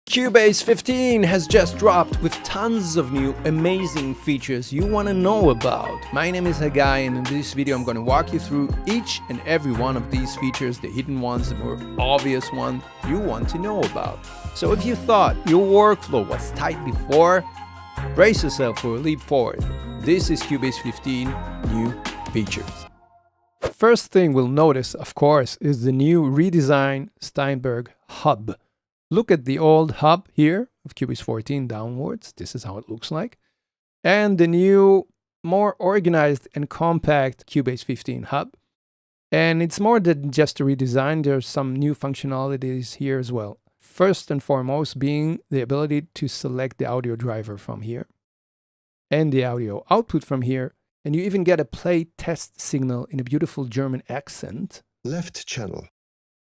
Cubase 15 has just dropped with tons of new amazing features you want to know about. My name is Hagai, and in this video I'm going to walk you through each and every one of these features, the hidden ones, the more obvious ones you want to know about. So if you thought your workflow was tight before, brace yourself for a leap forward. This is Cubase 15 new features. First thing we'll notice, of course, is the new redesigned Steinberg hub. Look at the old hub here of Cubase 14 downwards. This is how it looks like. And the new, more organized and compact Cubase 15 hub. And it's more than just a redesign. There's some new functionalities here as well. First and foremost being the ability to select the audio driver from here and the audio output from here. And you even get a play test signal in a beautiful German accent. Left channel.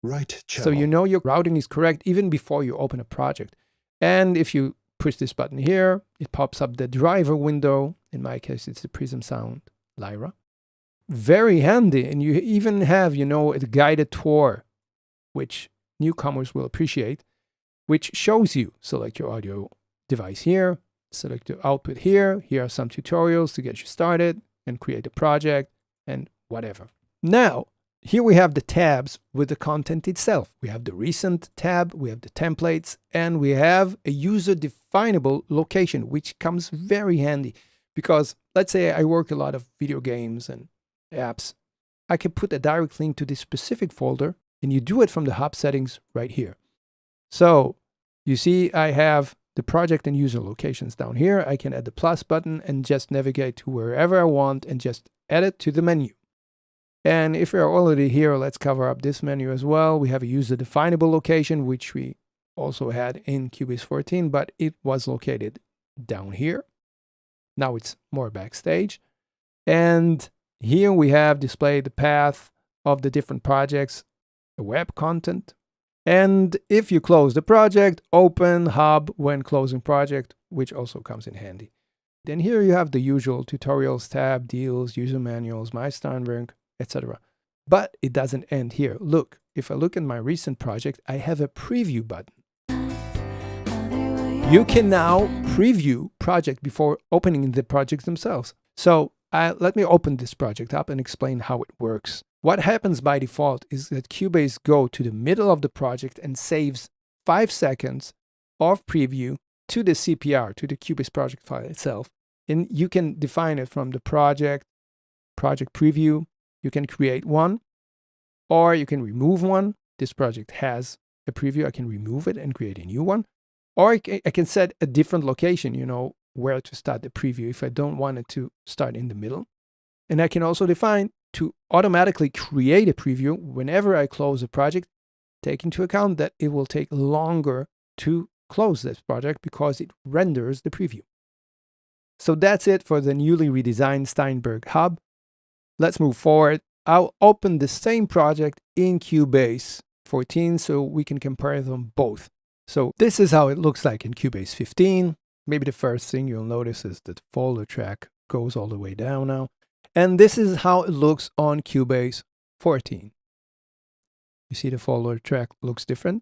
Right channel. So you know your routing is correct even before you open a project. And if you push this button here, it pops up the driver window. In my case, it's the Prism Sound Lyra. Very handy. And you even have, you know, a guided tour, which newcomers will appreciate, which shows you select your audio device here, select the output here. Here are some tutorials to get you started and create a project and whatever. Now, here we have the tabs with the content itself. We have the recent tab, we have the templates, and we have a user-definable location, which comes very handy because let's say I work a lot of video games and apps. I can put a direct link to this specific folder, and you do it from the hub settings right here. So you see I have the project and user locations down here. I can add the plus button and just navigate to wherever I want and just add it to the menu. And if you're already here, let's cover up this menu as well. We have a user-definable location, which we also had in Cubase 14, but it was located down here. Now it's more backstage. And here we have displayed the path of the different projects, the web content. And if you close the project, open hub when closing project, which also comes in handy. Then here you have the usual tutorials tab, deals, user manuals, My Steinberg, etc. But it doesn't end here. Look, if I look at my recent project, I have a preview button. You can now preview project before opening the projects themselves. So let me open this project up and explain how it works. What happens by default is that Cubase goes to the middle of the project and saves 5 seconds of preview to the CPR, to the Cubase project file itself. And you can define it from the project preview. You can create one, or you can remove one. This project has a preview. I can remove it and create a new one. Or I can set a different location, you know, where to start the preview if I don't want it to start in the middle. And I can also define to automatically create a preview whenever I close a project, take into account that it will take longer to close this project because it renders the preview. So that's it for the newly redesigned Steinberg hub. Let's move forward. I'll open the same project in Cubase 14 so we can compare them both. So this is how it looks like in Cubase 15. Maybe the first thing you'll notice is that the folder track goes all the way down now. And this is how it looks on Cubase 14. You see the folder track looks different.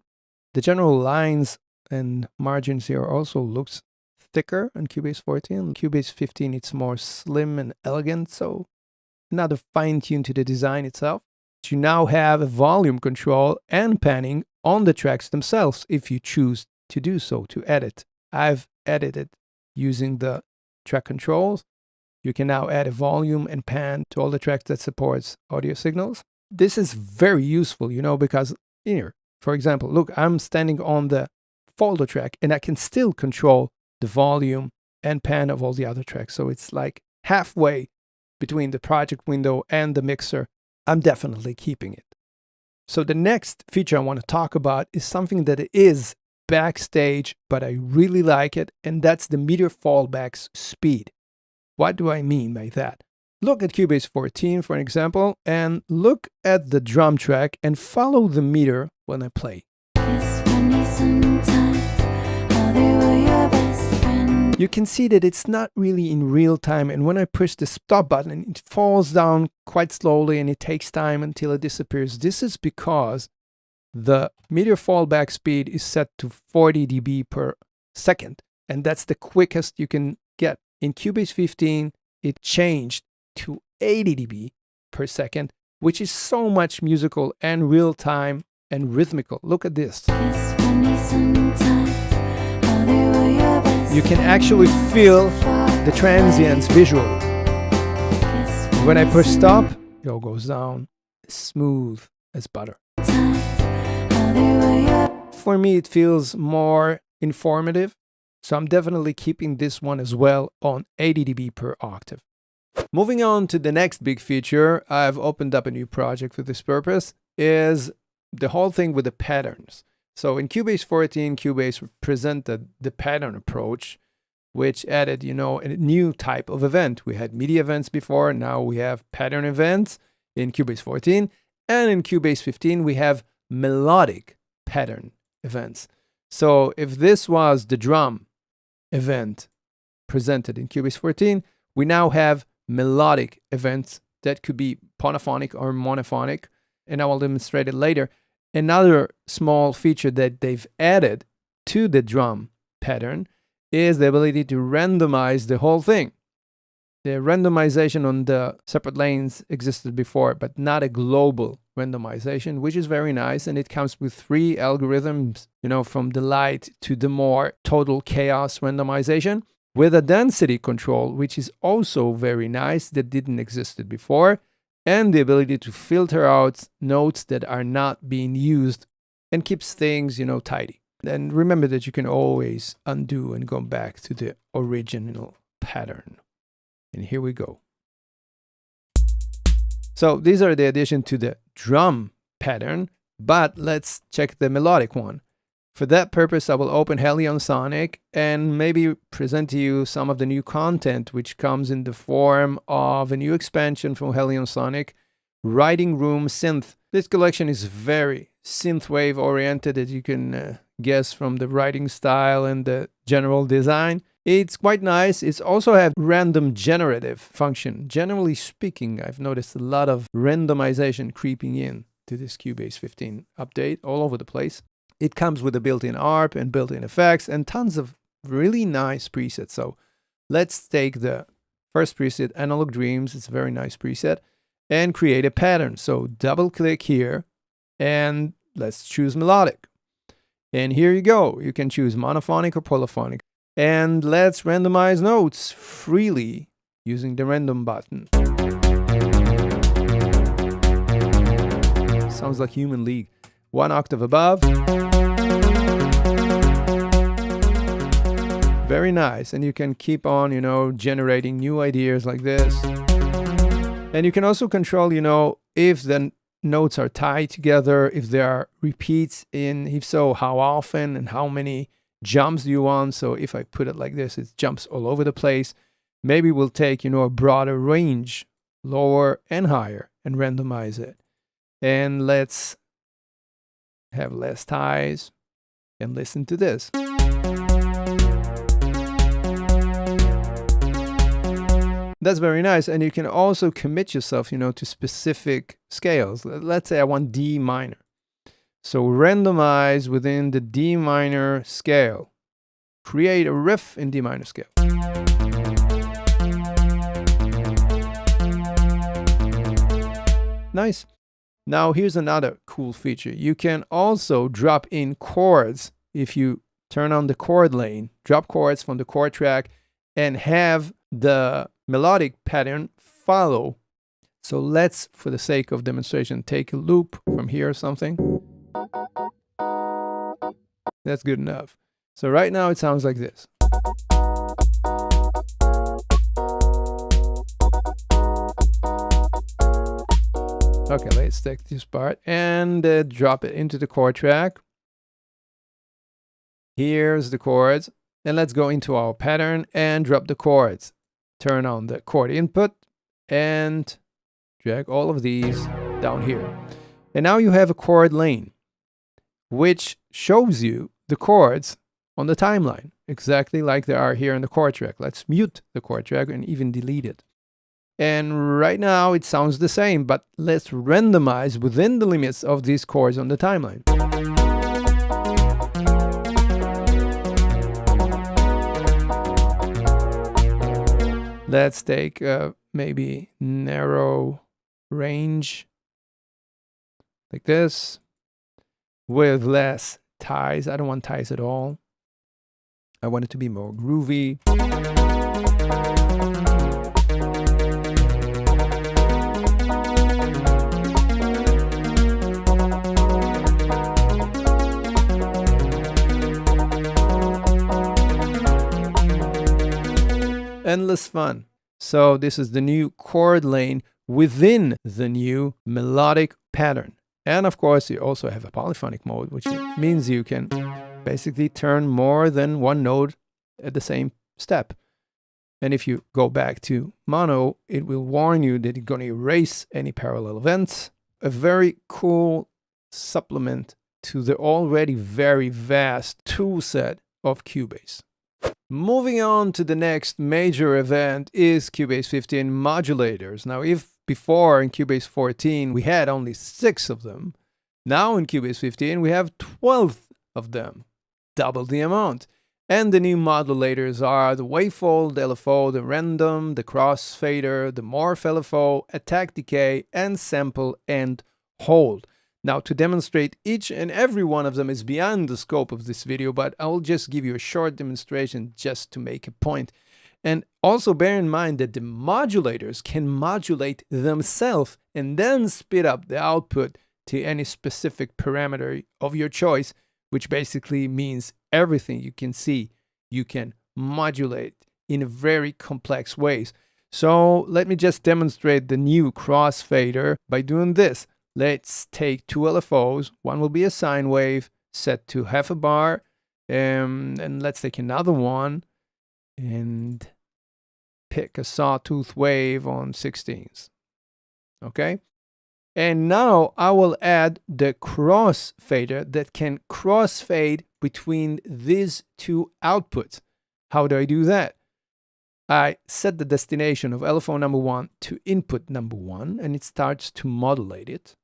The general lines and margins here also looks thicker on Cubase 14. Cubase 15, it's more slim and elegant, so another fine-tune to the design itself. You now have a volume control and panning on the tracks themselves if you choose to do so, to edit. I've edited using the track controls. You can now add a volume and pan to all the tracks that supports audio signals. This is very useful, you know, because here, for example, look, I'm standing on the folder track and I can still control the volume and pan of all the other tracks. So it's like halfway between the project window and the mixer. I'm definitely keeping it. So the next feature I want to talk about is something that is backstage, but I really like it, and that's the meter fallback's speed. What do I mean by that? Look at Cubase 14, for an example, and look at the drum track and follow the meter when I play. You can see that it's not really in real time, and when I push the stop button, it falls down quite slowly and it takes time until it disappears. This is because the meteor fallback speed is set to 40 dB per second, and that's the quickest you can get. In Cubase 15, it changed to 80 dB per second, which is so much musical and real-time and rhythmical. Look at this. You can actually feel the transients visually. When I push stop, it all goes down, smooth as butter. For me, it feels more informative, so I'm definitely keeping this one as well on 80 dB per octave. Moving on to the next big feature, I've opened up a new project for this purpose, is the whole thing with the patterns. So in Cubase 14, Cubase presented the pattern approach, which added, a new type of event. We had MIDI events before, now we have pattern events in Cubase 14, and in Cubase 15, we have melodic pattern events. So if this was the drum event presented in Cubase 14, we now have melodic events that could be polyphonic or monophonic, and I will demonstrate it later. Another small feature that they've added to the drum pattern is the ability to randomize the whole thing. The randomization on the separate lanes existed before, but not a global randomization, which is very nice. And it comes with 3 algorithms, from the light to the more total chaos randomization, with a density control, which is also very nice, that didn't exist before, and the ability to filter out notes that are not being used and keeps things, tidy. And remember that you can always undo and go back to the original pattern. And here we go. So these are the addition to the drum pattern, but let's check the melodic one. For that purpose, I will open Helion Sonic and maybe present to you some of the new content which comes in the form of a new expansion from Helion Sonic, Writing Room Synth. This collection is very synthwave oriented, as you can guess from the writing style and the general design. It's quite nice. It's also have random generative function. Generally speaking, I've noticed a lot of randomization creeping in to this Cubase 15 update all over the place. It comes with a built-in ARP and built-in effects and tons of really nice presets. So let's take the first preset, Analog Dreams. It's a very nice preset, and create a pattern. So double click here and let's choose melodic. And here you go. You can choose monophonic or polyphonic. And let's randomize notes freely using the random button. Sounds like Human League. 1 octave above. Very nice. And you can keep on, generating new ideas like this. And you can also control, if the notes are tied together, if there are repeats in, if so, how often and how many jumps do you want. So if I put it like this, it jumps all over the place. Maybe we'll take, a broader range, lower and higher, and randomize it. And let's have less ties and listen to this. That's very nice. And you can also commit yourself, to specific scales. Let's say I want D minor. So randomize within the D minor scale. Create a riff in D minor scale. Nice. Now here's another cool feature. You can also drop in chords if you turn on the chord lane, drop chords from the chord track and have the melodic pattern follow. So let's, for the sake of demonstration, take a loop from here or something. That's good enough. So right now it sounds like this. Okay, let's take this part and drop it into the chord track. Here's the chords. And let's go into our pattern and drop the chords. Turn on the chord input and drag all of these down here. And now you have a chord lane, which shows you the chords on the timeline, exactly like they are here in the chord track. Let's mute the chord track and even delete it. And right now it sounds the same, but let's randomize within the limits of these chords on the timeline. Let's take maybe narrow range like this with less ties. I don't want ties at all. I want it to be more groovy. Endless fun. So this is the new chord lane within the new melodic pattern. And of course, you also have a polyphonic mode, which means you can basically turn more than one note at the same step. And if you go back to mono, it will warn you that it's going to erase any parallel events. A very cool supplement to the already very vast tool set of Cubase. Moving on to the next major event is Cubase 15 modulators. Now, if before in Cubase 14 we had only 6 of them, now in Cubase 15 we have 12 of them, double the amount. And the new modulators are the wavefold, LFO, the random, the crossfader, the morph LFO, attack decay, and sample and hold. Now, to demonstrate each and every one of them is beyond the scope of this video, but I'll just give you a short demonstration just to make a point. And also bear in mind that the modulators can modulate themselves and then speed up the output to any specific parameter of your choice, which basically means everything you can see, you can modulate in very complex ways. So let me just demonstrate the new crossfader by doing this. Let's take 2 LFOs. One will be a sine wave set to half a bar. And let's take another one and pick a sawtooth wave on 16ths. Okay? And now I will add the crossfader that can crossfade between these 2 outputs. How do I do that? I set the destination of LFO number 1 to input number 1, and it starts to modulate it.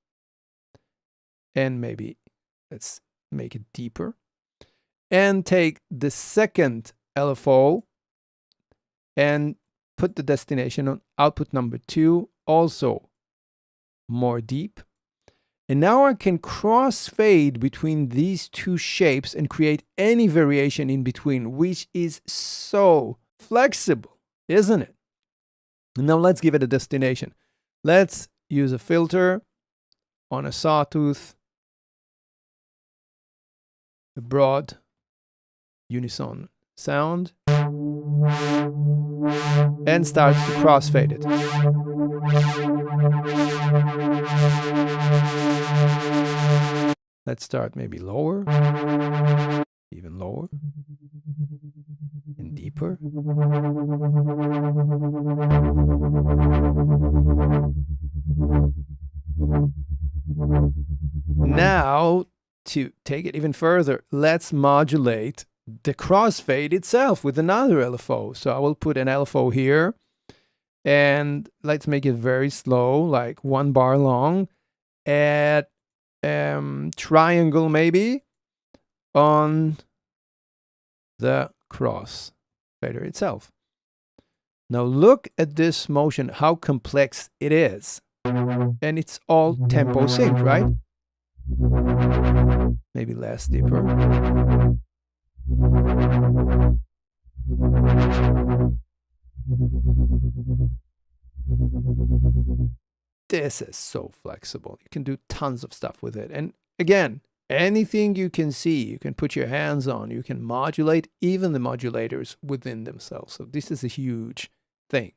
And maybe let's make it deeper. And take the second LFO and put the destination on output number 2, also more deep. And now I can crossfade between these 2 shapes and create any variation in between, which is so flexible, isn't it? Now let's give it a destination. Let's use a filter on a sawtooth, a broad unison sound, and start to crossfade it. Let's start maybe lower, even lower, and deeper. Now, to take it even further, let's modulate the crossfade itself with another LFO. So I will put an LFO here, and let's make it very slow, like 1 bar long, at triangle maybe on the crossfader itself. Now look at this motion, how complex it is. And it's all tempo synced, right? Maybe less deeper. This is so flexible. You can do tons of stuff with it. And again, anything you can see, you can put your hands on, you can modulate even the modulators within themselves. So this is a huge thing.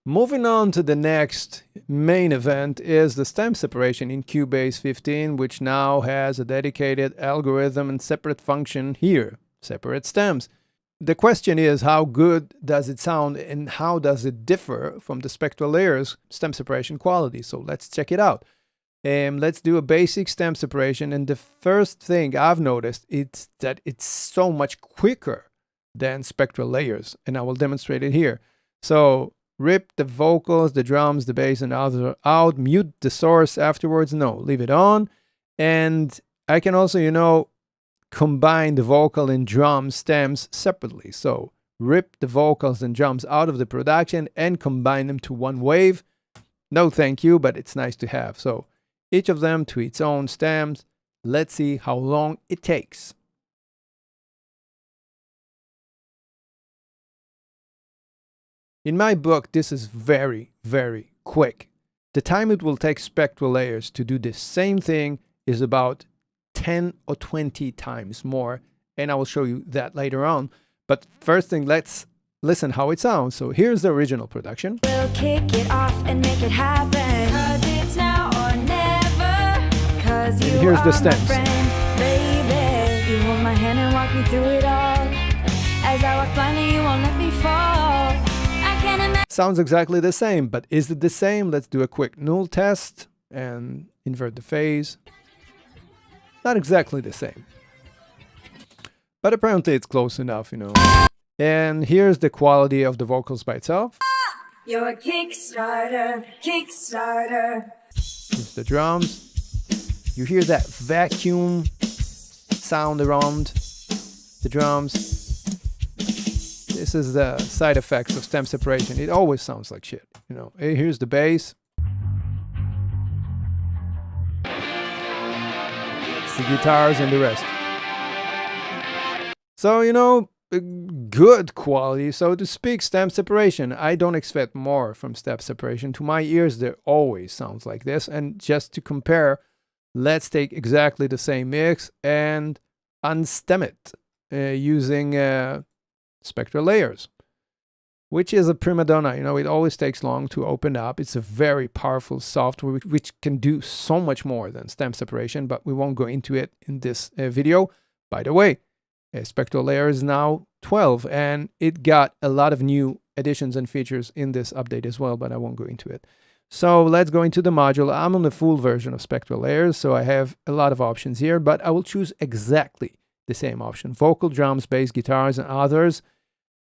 Moving on to the next main event is the stem separation in Cubase 15, which now has a dedicated algorithm and separate function here, separate stems. The question is, how good does it sound and how does it differ from the spectral layers stem separation quality? So let's check it out. Let's do a basic stem separation, and the first thing I've noticed is that it's so much quicker than spectral layers, and I will demonstrate it here. So rip the vocals, the drums, the bass, and other out, mute the source afterwards. No, leave it on. And I can also, combine the vocal and drum stems separately. So rip the vocals and drums out of the production and combine them to one wave. No thank you, but it's nice to have. So each of them to its own stems. Let's see how long it takes. In my book, this is very, very quick. The time it will take Spectral Layers to do the same thing is about 10 or 20 times more, and I will show you that later on. But first thing, let's listen how it sounds. So here's the original production. We'll kick it off and make it happen. 'Cause it's now or never. 'Cause you here's the are stems. my friend, baby. You hold my hand and walk me through it all. As I walk blindly, you won't let me fall. I can't imagine. Sounds exactly the same, but is it the same? Let's do a quick null test and invert the phase. Not exactly the same. But apparently it's close enough, And here's the quality of the vocals by itself. You're a Kickstarter, Kickstarter. Here's the drums. You hear that vacuum sound around the drums. This is the side effects of stem separation. It always sounds like shit, Here's the bass. The guitars and the rest. So, good quality, so to speak, stem separation. I don't expect more from stem separation. To my ears, there always sounds like this. And just to compare, let's take exactly the same mix and unstem it using Spectral Layers, which is a prima donna. It always takes long to open up. It's a very powerful software which can do so much more than stem separation, but we won't go into it in this video. By the way, Spectral Layer is now 12, and it got a lot of new additions and features in this update as well, but I won't go into it. So let's go into the module. I'm on the full version of Spectral Layers, so I have a lot of options here, but I will choose exactly the same option: vocal, drums, bass, guitars, and others.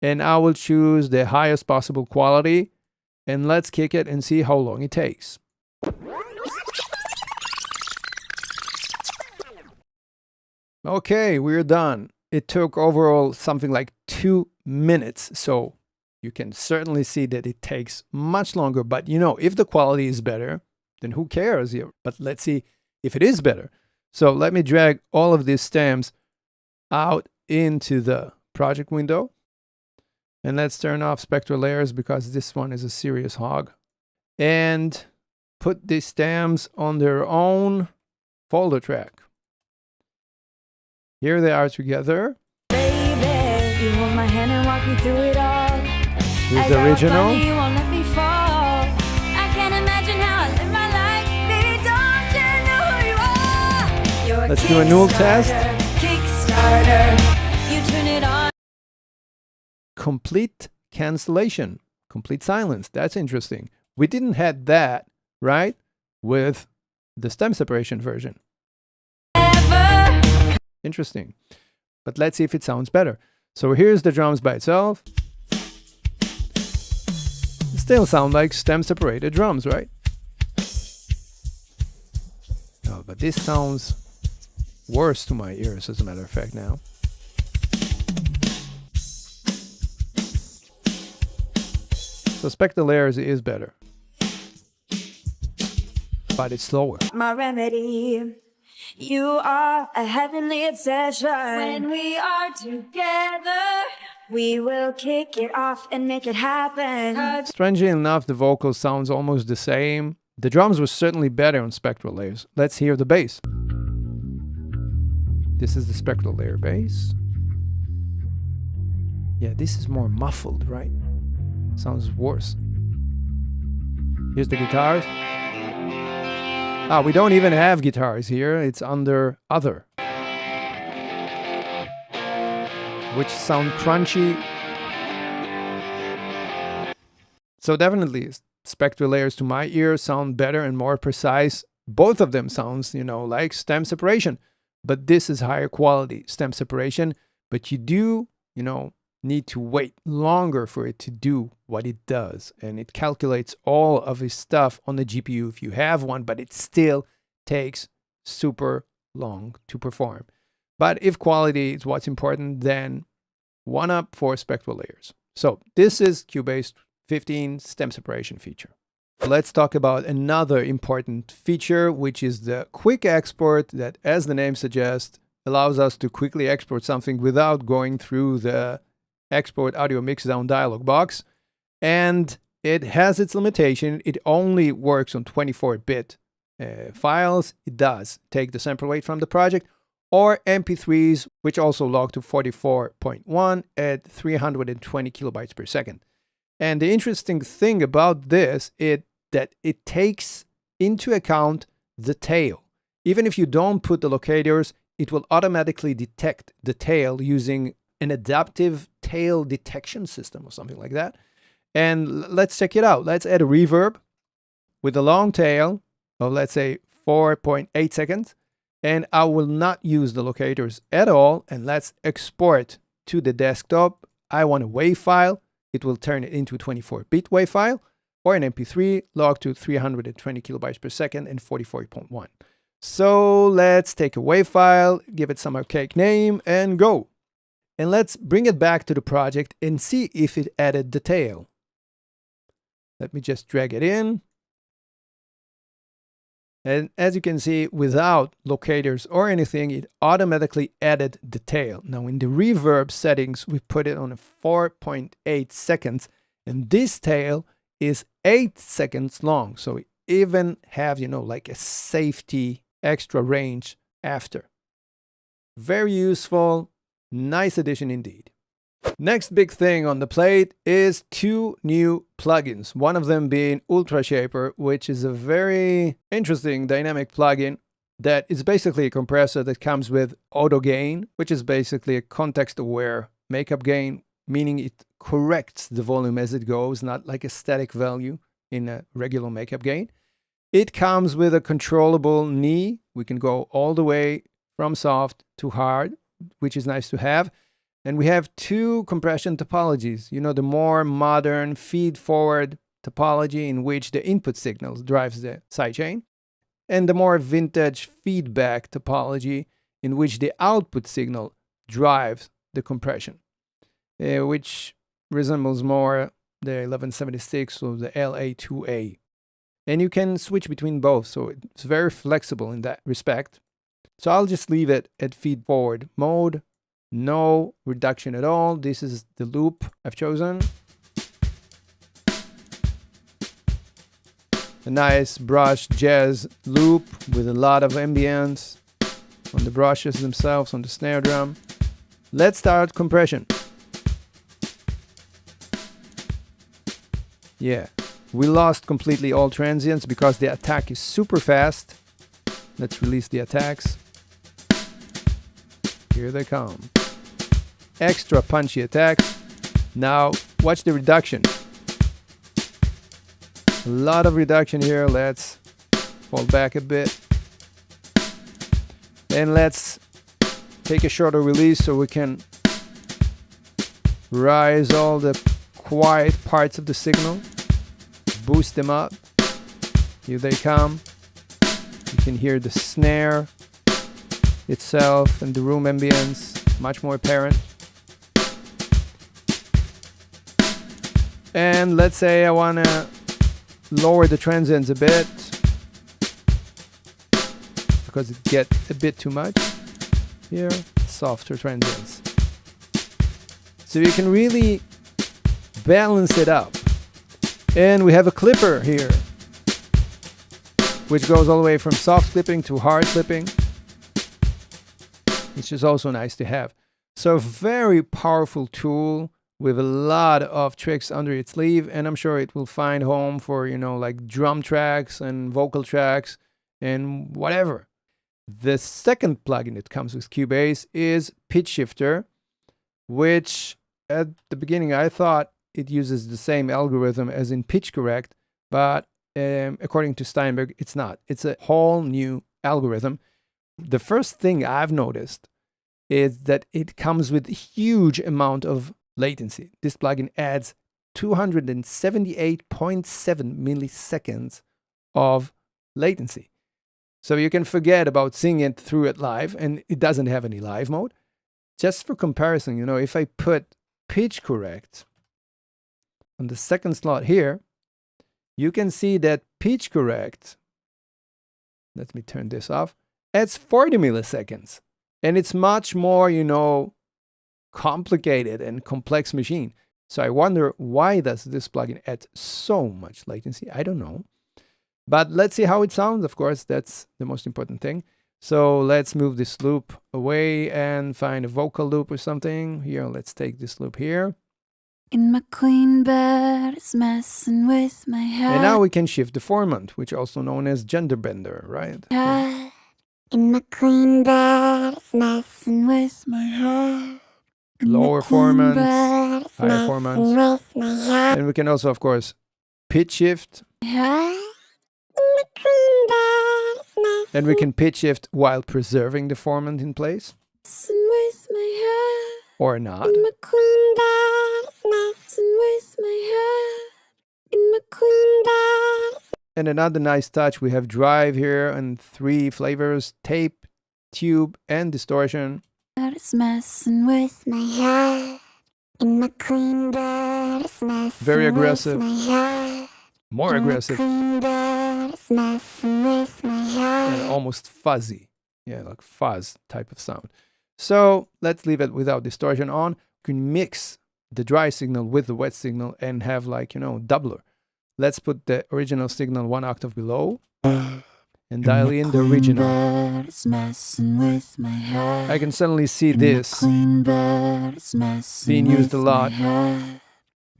And I will choose the highest possible quality, and let's kick it and see how long it takes. Okay, we're done. It took overall something like 2 minutes, so you can certainly see that it takes much longer. But if the quality is better, then who cares here? But let's see if it is better. So let me drag all of these stems out into the project window. And let's turn off Spectral Layers because this one is a serious hog. And put these stems on their own folder track. Here they are together. Baby, you hold my hand and walk me through it all. Here's the original. You won't let me fall. I can't imagine how I live my life. Baby, don't you know who you are? You're Let's do a null test. Kickstarter. You turn it on. Complete cancellation, complete silence. That's interesting. We didn't have that, right, with the stem separation version. Interesting. But let's see if it sounds better. So here's the drums by itself. Still sound like stem separated drums, right? Oh, but this sounds worse to my ears, as a matter of fact, now. So Spectral Layers is better, but it's slower. My remedy. You are a heavenly obsession. When we are together, we will kick it off and make it happen. Strangely enough, the vocal sounds almost the same. The drums were certainly better on Spectral Layers. Let's hear the bass. This is the Spectral Layer bass. Yeah, this is more muffled, right? Sounds worse. Here's the guitars. We don't even have guitars here. It's under Other, which sound crunchy. So definitely, Spectral Layers to my ear sound better and more precise. Both of them sounds, like stem separation. But this is higher quality stem separation. But you do, need to wait longer for it to do what it does. And it calculates all of its stuff on the GPU if you have one, but it still takes super long to perform. But if quality is what's important, then one up for spectral layers. So this is Cubase 15 stem separation feature. Let's talk about another important feature, which is the quick export that, as the name suggests, allows us to quickly export something without going through the export audio mixdown dialog box. And it has its limitation. It only works on 24-bit files. It does take the sample rate from the project, or MP3s, which also log to 44.1 at 320 kilobytes per second. And the interesting thing about this is that it takes into account the tail. Even if you don't put the locators, it will automatically detect the tail using an adaptive tail detection system or something like that. And let's check it out. Let's add a reverb with a long tail of, let's say, 4.8 seconds. And I will not use the locators at all. And let's export to the desktop. I want a WAV file. It will turn it into a 24-bit WAV file, or an MP3 log to 320 kilobytes per second and 44.1. So let's take a WAV file, give it some archaic name, and go. And let's bring it back to the project and see if it added the tail. Let me just drag it in. And as you can see, without locators or anything, it automatically added the tail. Now in the reverb settings, we put it on a 4.8 seconds, and this tail is 8 seconds long. So we even have, like a safety extra range after. Very useful, nice addition indeed. Next big thing on the plate is 2 new plugins. One of them being Ultra Shaper, which is a very interesting dynamic plugin that is basically a compressor that comes with auto gain, which is basically a context-aware makeup gain, meaning it corrects the volume as it goes, not like a static value in a regular makeup gain. It comes with a controllable knee. We can go all the way from soft to hard, which is nice to have. And we have 2 compression topologies. The more modern feed-forward topology in which the input signal drives the sidechain, and the more vintage feedback topology in which the output signal drives the compression, which resembles more the 1176 or the LA2A. And you can switch between both, so it's very flexible in that respect. So I'll just leave it at feed-forward mode. No reduction at all. This is the loop I've chosen. A nice brush jazz loop with a lot of ambience on the brushes themselves, on the snare drum. Let's start compression. Yeah, we lost completely all transients because the attack is super fast. Let's release the attacks. Here they come. Extra punchy attacks. Now watch the reduction. A lot of reduction here. Let's fall back a bit. And let's take a shorter release so we can rise all the quiet parts of the signal. Boost them up. Here they come. You can hear the snare itself and the room ambience much more apparent. And let's say I want to lower the transients a bit because it gets a bit too much. Here, softer transients. So you can really balance it up. And we have a clipper here, which goes all the way from soft clipping to hard clipping, which is also nice to have. So very powerful tool with a lot of tricks under its sleeve, and I'm sure it will find home for, like drum tracks and vocal tracks and whatever. The second plugin that comes with Cubase is Pitch Shifter, which at the beginning I thought it uses the same algorithm as in Pitch Correct, but according to Steinberg, it's not. It's a whole new algorithm. The first thing I've noticed is that it comes with a huge amount of latency. This plugin adds 278.7 milliseconds of latency. So you can forget about singing it through it live, and it doesn't have any live mode. Just for comparison, you know, if I put pitch correct on the second slot here, you can see that pitch correct, let me turn this off, adds 40 milliseconds. And it's much more, you know, complicated and complex machine. So I wonder, why does this plugin add so much latency? I don't know. But let's see how it sounds. Of course, that's the most important thing. So let's move this loop away and find a vocal loop or something. Here, let's take this loop here. In my queen bed, it's messing with my head. And now we can shift the formant, which is also known as gender bender, right? In my queen bed, it's messing with my head. Lower formants, higher formants. And we can also, of course, pitch shift. And we can pitch shift while preserving the formant in place. Or not. And another nice touch, we have drive here and 3 flavors: tape, tube, and distortion. It's messing with my head. In my queen bed, it's messing Very aggressive. with my head. More aggressive. It's messing with my head. And almost fuzzy. Yeah, like fuzz type of sound. So let's leave it without distortion on. You can mix the dry signal with the wet signal and have, like, you know, doubler. Let's put the original signal 1 octave below and dial in the original. I can suddenly see this being used a lot.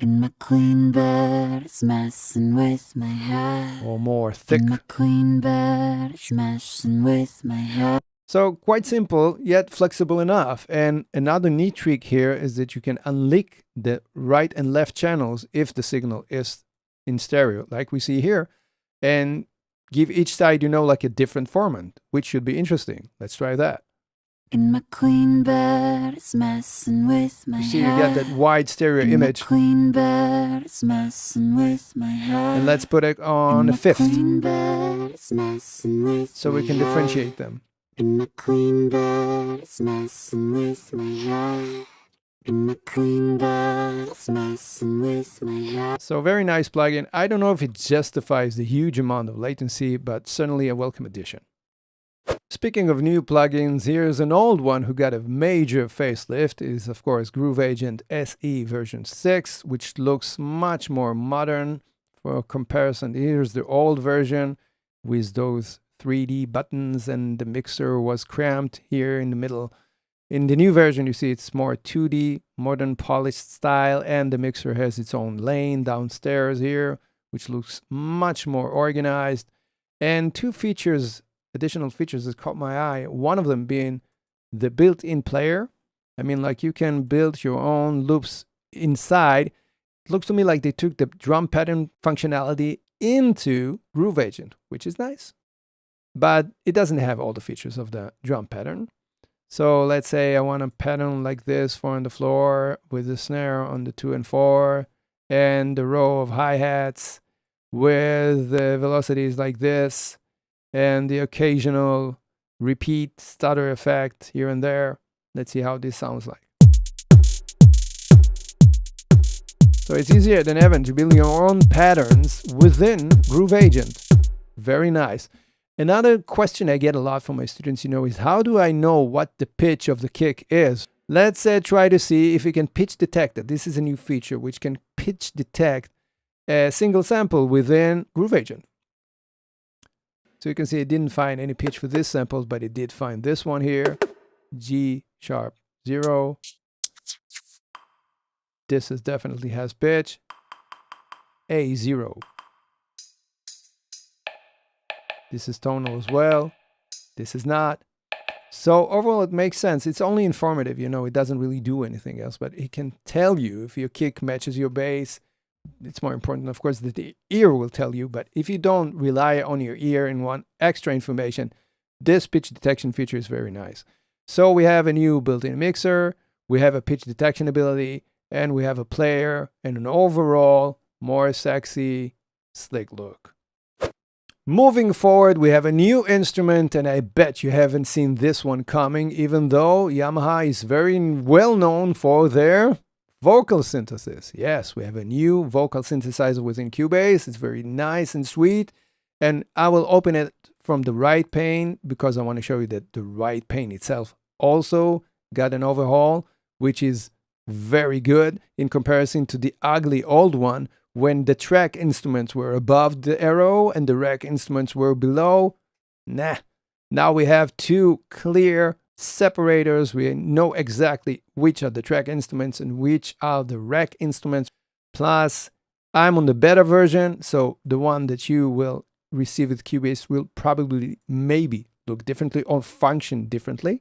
In my queen bed, it's messing with my head. Or more thick. In my queen bed, it's messing with my head. So quite simple, yet flexible enough. And another neat trick here is that you can unlink the right and left channels if the signal is in stereo, like we see here, and give each side, you know, like a different formant, which should be interesting. Let's try that. In my queen bed, it's messing with my You see, head. you get that wide stereo image. Queen bed, it's messing with my head. And let's put it on a fifth, Queen bed, it's messing with so we can differentiate them. In my queen bed, it's messing with my head. In my queen bed, it's messing with my head. So very nice plugin. I don't know if it justifies the huge amount of latency, but certainly a welcome addition. Speaking of new plugins, here's an old one who got a major facelift. It is, of course, Groove Agent SE version 6, which looks much more modern. For comparison, here's the old version with those 3D buttons, and the mixer was cramped here in the middle. In the new version, you see it's more 2D, modern polished style, and the mixer has its own lane downstairs here, which looks much more organized. And 2 features, additional features that caught my eye, one of them being the built-in player. I mean, like, you can build your own loops inside. It looks to me like they took the drum pattern functionality into Groove Agent, which is nice. But it doesn't have all the features of the drum pattern. So let's say I want a pattern like this, 4 on the floor, with the snare on the 2 and 4, and the row of hi-hats with the velocities like this, and the occasional repeat stutter effect here and there. Let's see how this sounds like. So it's easier than ever to build your own patterns within Groove Agent. Very nice. Another question I get a lot from my students, you know, is how do I know what the pitch of the kick is? Let's try to see if we can pitch detect it. This is a new feature which can pitch detect a single sample within Groove Agent. So you can see it didn't find any pitch for this sample, but it did find this one here, G#0. This is definitely has pitch, A0. This is tonal as well. This is not. So overall, it makes sense. It's only informative, you know, it doesn't really do anything else, but it can tell you if your kick matches your bass. It's more important, of course, that the ear will tell you, but if you don't rely on your ear and want extra information, this pitch detection feature is very nice. So we have a new built-in mixer, we have a pitch detection ability, and we have a player and an overall more sexy, slick look. Moving forward, we have a new instrument, and I bet you haven't seen this one coming, even though Yamaha is very well known for their vocal synthesis. Yes, we have a new vocal synthesizer within Cubase. It's very nice and sweet, and I will open it from the right pane because I want to show you that the right pane itself also got an overhaul, which is very good in comparison to the ugly old one when the track instruments were above the arrow and the rack instruments were below. Nah. Now we have two clear separators. We know exactly which are the track instruments and which are the rack instruments. Plus, I'm on the beta version, so the one that you will receive with Cubase will probably maybe look differently or function differently.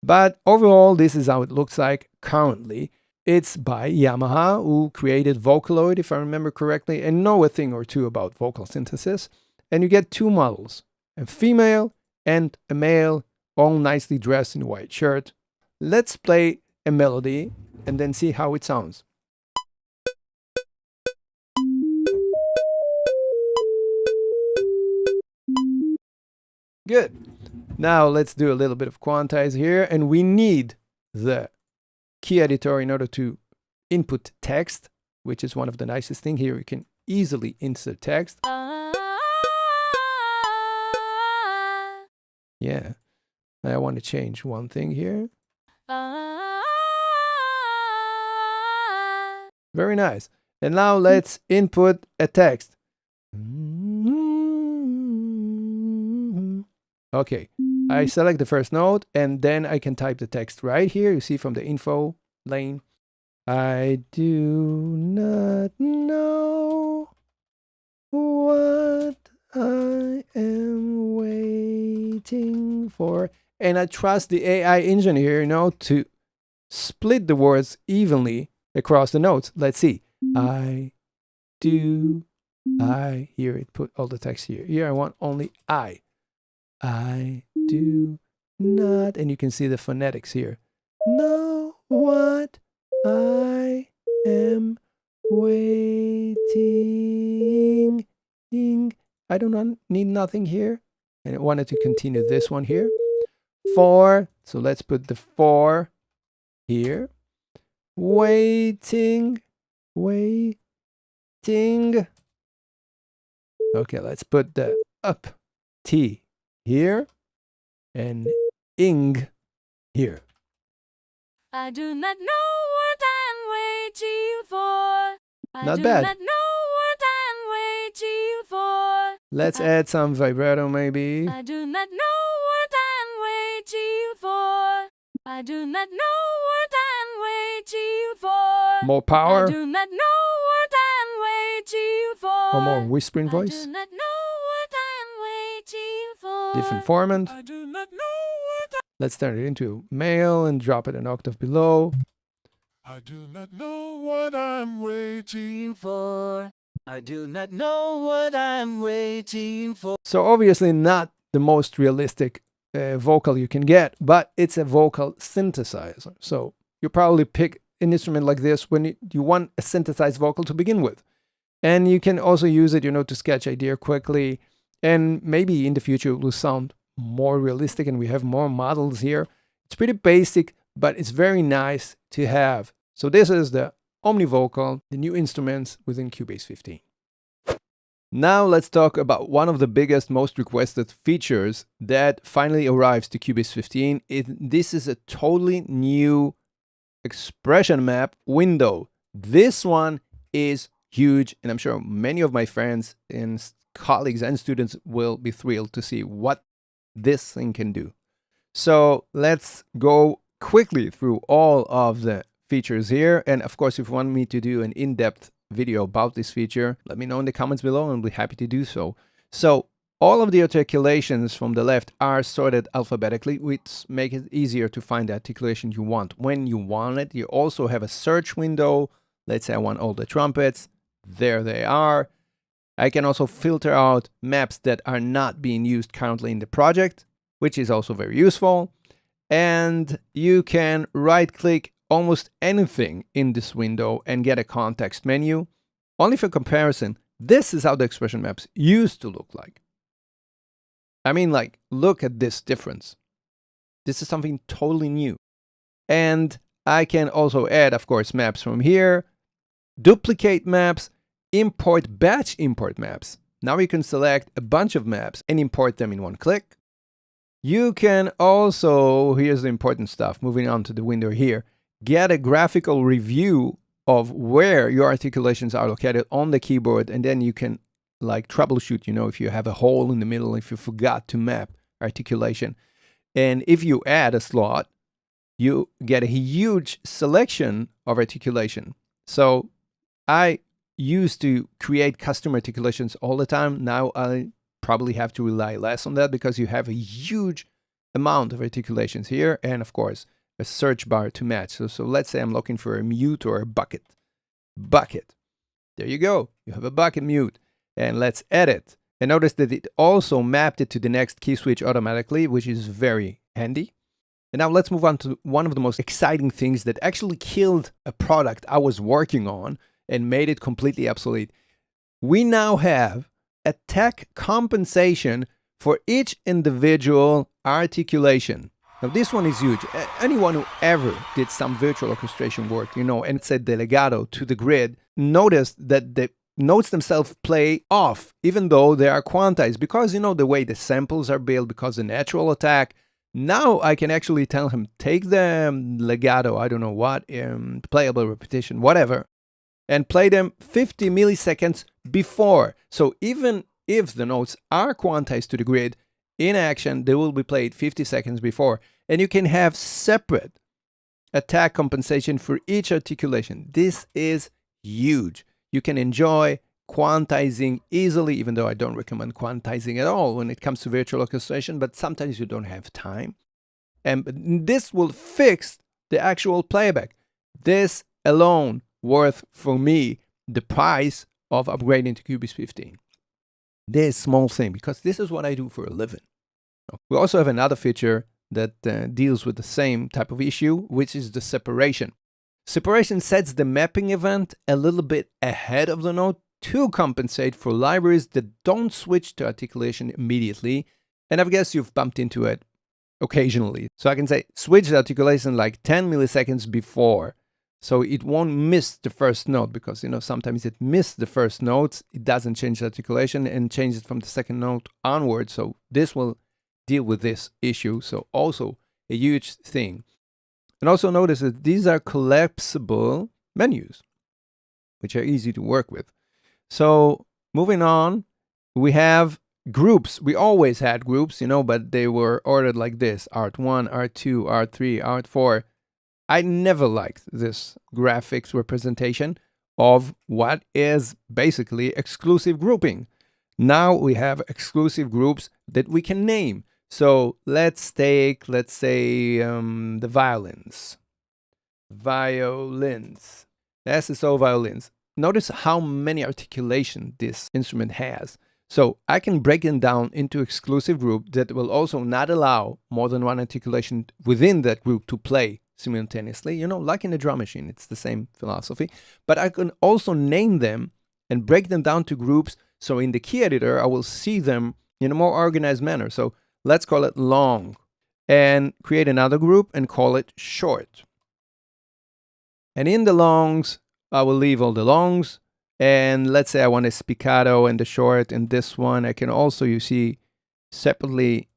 But overall, this is how it looks like currently. It's by Yamaha, who created Vocaloid, if I remember correctly, and know a thing or two about vocal synthesis. And you get two models, a female and a male, all nicely dressed in a white shirt. Let's play a melody and then see how it sounds. Good. Now let's do a little bit of quantize here, and we need the key editor in order to input text, which is one of the nicest things here. You can easily insert text. Yeah. I want to change one thing here. Very nice. And now let's input a text. Okay, I select the first note and then I can type the text right here. You see from the info lane. I do not know what I am waiting for. And I trust the AI engine here, you know, to split the words evenly across the notes. Let's see. I do, I, here it put all the text here. Here I want only I do not, and you can see the phonetics here. Know what I am waiting. I do not need nothing here. And I wanted to continue this one here. For, so let's put the for here. Waiting. Okay, let's put the up T here and ing here. I do not know what I'm waiting for. Not bad. I do not know what I'm waiting for. Let's add some vibrato maybe. I do not know what I'm waiting for. I do not know what I'm waiting for. More power. I do not know what I'm waiting for. Or more whispering I voice. do not know what I'm waiting for. Different format. I do not know what Let's turn it into male and drop it an octave below. I do not know what I'm waiting for. I do not know what I'm waiting for. So obviously not the most realistic vocal you can get, but it's a vocal synthesizer. So you probably pick an instrument like this when you want a synthesized vocal to begin with. And you can also use it, you know, to sketch idea quickly. And maybe in the future it will sound more realistic and we have more models here. It's pretty basic, but it's very nice to have. So this is the Omnivocal, the new instruments within Cubase 15. Now let's talk about one of the biggest, most requested features that finally arrives to Cubase 15. This is a totally new expression map window. This one is huge, and I'm sure many of my friends and colleagues and students will be thrilled to see what this thing can do. So let's go quickly through all of the features here. And of course, if you want me to do an in-depth video about this feature, let me know in the comments below and I'll be happy to do so. So all of the articulations from the left are sorted alphabetically, which makes it easier to find the articulation you want when you want it. You also have a search window. Let's say I want all the trumpets. There they are. I can also filter out maps that are not being used currently in the project, which is also very useful. And you can right-click almost anything in this window and get a context menu. Only for comparison, this is how the expression maps used to look like. I mean, like, look at this difference. This is something totally new. And I can also add, of course, maps from here, duplicate maps, import batch import maps. Now you can select a bunch of maps and import them in one click. You can also, here's the important stuff, moving on to the window here, get a graphical review of where your articulations are located on the keyboard, and then you can like troubleshoot, you know, if you have a hole in the middle, if you forgot to map articulation. And if you add a slot, you get a huge selection of articulation. So I used to create custom articulations all the time. Now I probably have to rely less on that because you have a huge amount of articulations here, and of course a search bar to match. So let's say I'm looking for a mute or a bucket. Bucket. There you go. You have a bucket mute. And let's edit. And notice that it also mapped it to the next key switch automatically, which is very handy. And now let's move on to one of the most exciting things that actually killed a product I was working on and made it completely obsolete. We now have attack compensation for each individual articulation. Now this one is huge. Anyone who ever did some virtual orchestration work, you know, and said the legato to the grid, noticed that the notes themselves play off, even though they are quantized, because, you know, the way the samples are built, because the natural attack. Now I can actually tell him, take the legato, I don't know what, playable repetition, whatever, and play them 50 milliseconds before. So even if the notes are quantized to the grid, in action, they will be played 50 seconds before. And you can have separate attack compensation for each articulation. This is huge. You can enjoy quantizing easily, even though I don't recommend quantizing at all when it comes to virtual orchestration, but sometimes you don't have time. And this will fix the actual playback. This alone worth, for me, the price of upgrading to Cubase 15. This small thing, because this is what I do for a living. We also have another feature that deals with the same type of issue, which is the separation. Separation sets the mapping event a little bit ahead of the note to compensate for libraries that don't switch to articulation immediately. And I guess you've bumped into it occasionally. So I can say switch the articulation like 10 milliseconds before. So it won't miss the first note, because, you know, sometimes it missed the first notes, it doesn't change the articulation and changes from the second note onward. So this will deal with this issue. So also a huge thing. And also notice that these are collapsible menus, which are easy to work with. So moving on, we have groups. We always had groups, you know, but they were ordered like this: Art 1, Art 2, Art 3, Art 4. I never liked this graphics representation of what is basically exclusive grouping. Now we have exclusive groups that we can name. So let's take, let's say, the violins. Violins. SSO violins. Notice how many articulation this instrument has. So I can break them down into exclusive group that will also not allow more than one articulation within that group to play simultaneously, you know, like in a drum machine. It's the same philosophy. But I can also name them and break them down to groups. So in the key editor, I will see them in a more organized manner. So let's call it long, and create another group and call it short. And in the longs, I will leave all the longs. And let's say I want a spiccato and the short, and this one, I can also, you see, separately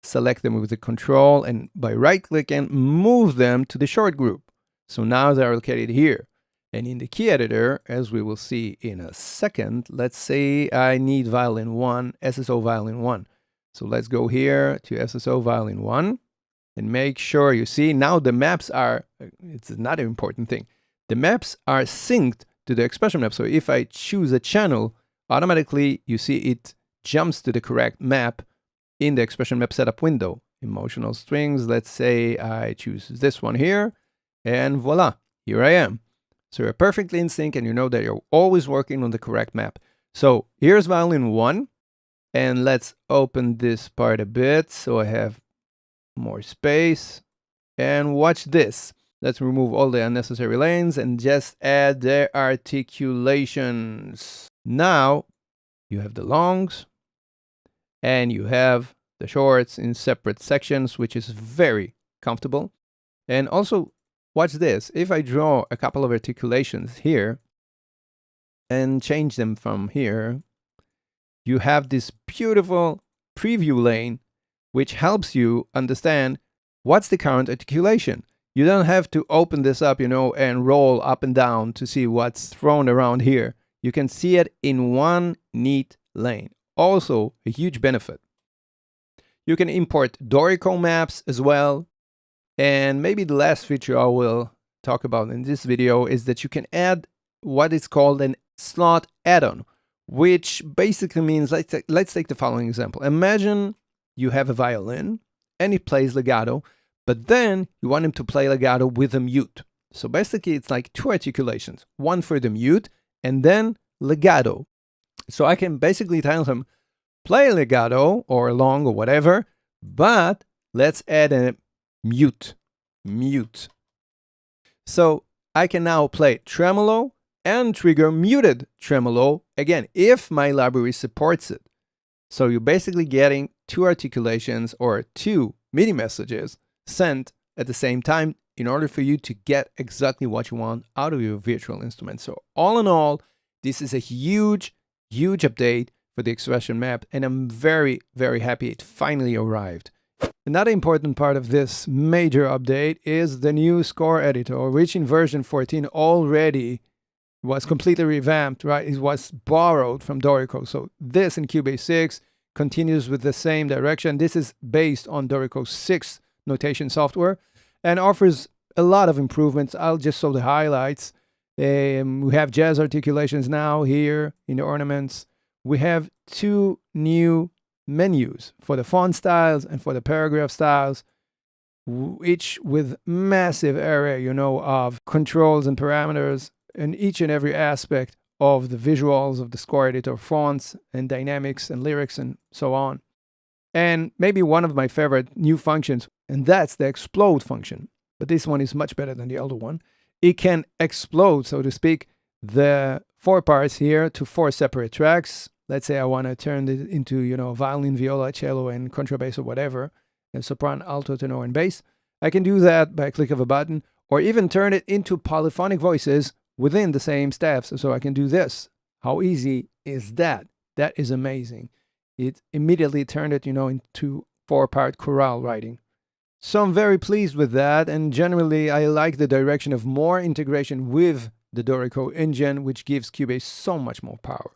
select them with the control, and by right-clicking, move them to the short group. So now they're located here. And in the key editor, as we will see in a second, let's say I need violin 1, SSO violin 1. So let's go here to SSO violin 1 and make sure, you see, now the maps are, it's another important thing. The maps are synced to the expression map. So if I choose a channel, automatically, you see it jumps to the correct map in the expression map setup window. Emotional strings, let's say I choose this one here, and voila, here I am. So you're perfectly in sync, and you know that you're always working on the correct map. So here's violin 1, and let's open this part a bit so I have more space. And watch this. Let's remove all the unnecessary lanes and just add the articulations. Now you have the longs and you have the shorts in separate sections, which is very comfortable. And also, watch this. If I draw a couple of articulations here and change them from here, you have this beautiful preview lane, which helps you understand what's the current articulation. You don't have to open this up, and roll up and down to see what's thrown around here. You can see it in one neat lane. Also, a huge benefit. You can import Dorico maps as well. And maybe the last feature I will talk about in this video is that you can add what is called an slot add-on, which basically means, let's take the following example. Imagine you have a violin and it plays legato, but then you want him to play legato with a mute. So basically it's like two articulations, one for the mute and then legato. So I can basically tell him, play legato or long or whatever, but let's add a mute. So I can now play tremolo and trigger muted tremolo, again, if my library supports it. So you're basically getting two articulations or two MIDI messages sent at the same time in order for you to get exactly what you want out of your virtual instrument. So all in all, this is a huge update for the expression map, and I'm very, very happy it finally arrived. Another important part of this major update is the new score editor, which in version 14 already was completely revamped, right? It was borrowed from Dorico. So this in Cubase 6 continues with the same direction. This is based on Dorico 6 notation software and offers a lot of improvements. I'll just show the highlights. We have jazz articulations now here in the ornaments. We have two new menus for the font styles and for the paragraph styles, each with massive array, of controls and parameters in each and every aspect of the visuals of the score editor, fonts and dynamics and lyrics and so on. And maybe one of my favorite new functions, and that's the explode function. But this one is much better than the other one. It can explode, so to speak, the 4 parts here to 4 separate tracks. Let's say I want to turn it into, violin, viola, cello, and contrabass or whatever, and sopran, alto, tenor, and bass. I can do that by a click of a button, or even turn it into polyphonic voices within the same steps. So I can do this. How easy is that? That is amazing. It immediately turned it, into 4-part chorale writing. So I'm very pleased with that, and generally I like the direction of more integration with the Dorico engine, which gives Cubase so much more power.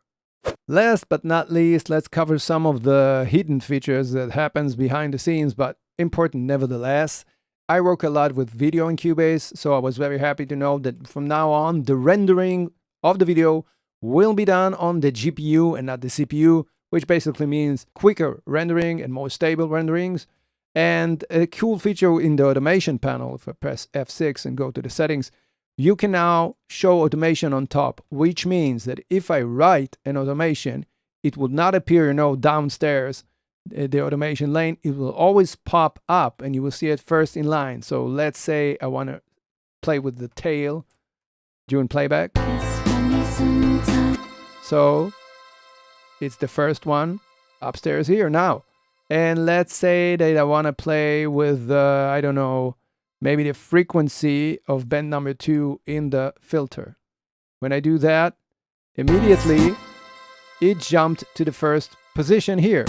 Last but not least, let's cover some of the hidden features that happens behind the scenes, but important nevertheless. I work a lot with video in Cubase, so I was very happy to know that from now on, the rendering of the video will be done on the GPU and not the CPU, which basically means quicker rendering and more stable renderings. And a cool feature in the automation panel, if I press F6 and go to the settings, you can now show automation on top, which means that if I write an automation, it will not appear, downstairs the automation lane. It will always pop up and you will see it first in line. So let's say I want to play with the tail during playback. So it's the first one upstairs here now. And let's say that I want to play with, I don't know, maybe the frequency of band number 2 in the filter. When I do that, immediately it jumped to the first position here.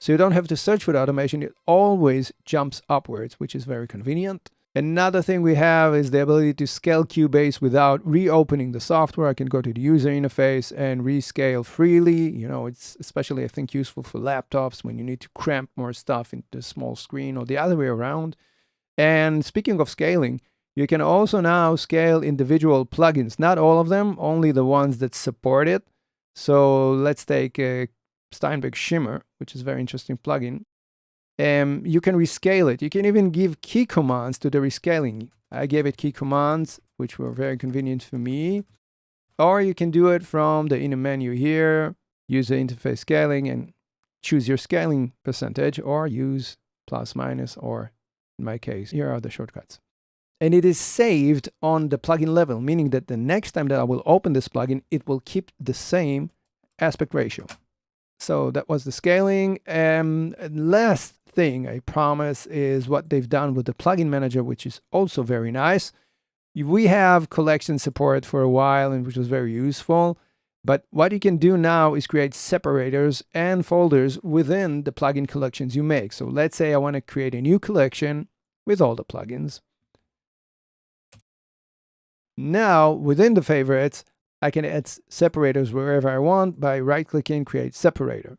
So you don't have to search for the automation, it always jumps upwards, which is very convenient. Another thing we have is the ability to scale Cubase without reopening the software. I can go to the user interface and rescale freely. It's especially, I think, useful for laptops when you need to cramp more stuff into the small screen or the other way around. And speaking of scaling, you can also now scale individual plugins. Not all of them, only the ones that support it. So let's take Steinberg Shimmer, which is a very interesting plugin. You can rescale it. You can even give key commands to the rescaling. I gave it key commands, which were very convenient for me. Or you can do it from the inner menu here, user interface scaling, and choose your scaling percentage, or use plus, minus, or in my case, here are the shortcuts. and it is saved on the plugin level, meaning that the next time that I will open this plugin, it will keep the same aspect ratio. So that was the scaling. Last thing I promise is what they've done with the plugin manager, which is also very nice. We have collection support for a while, and which was very useful. But what you can do now is create separators and folders within the plugin collections you make. So let's say I want to create a new collection with all the plugins. Now, within the favorites, I can add separators wherever I want by right-clicking, create separator.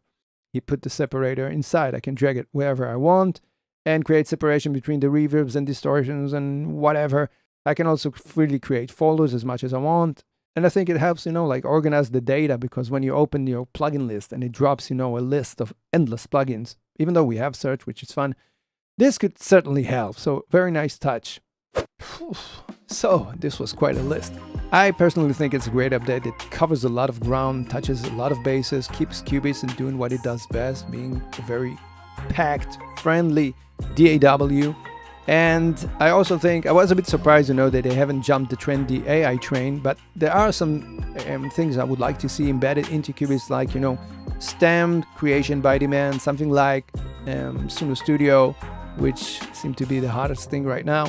You put the separator inside. I can drag it wherever I want and create separation between the reverbs and distortions and whatever. I can also freely create folders as much as I want. And I think it helps, like organize the data, because when you open your plugin list and it drops, a list of endless plugins, even though we have search, which is fun, this could certainly help. So very nice touch. So this was quite a list. I personally think it's a great update. It covers a lot of ground, touches a lot of bases, keeps Cubase in doing what it does best, being a very packed, friendly DAW. And I also think, I was a bit surprised, that they haven't jumped the trendy AI train, but there are some things I would like to see embedded into Cubase, like, stemmed creation by demand, something like Suno Studio, which seem to be the hottest thing right now.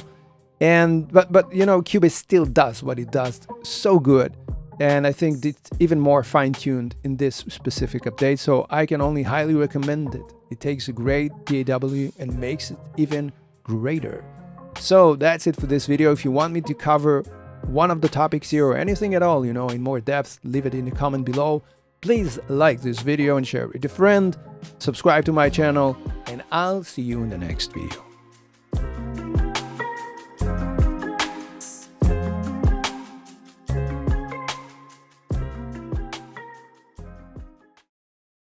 But Cubase still does what it does so good. And I think it's even more fine-tuned in this specific update, so I can only highly recommend it. It takes a great DAW and makes it even greater. So that's it for this video. If you want me to cover one of the topics here or anything at all, in more depth, leave it in the comment below. Please like this video and share it with a friend. Subscribe to my channel, and I'll see you in the next video.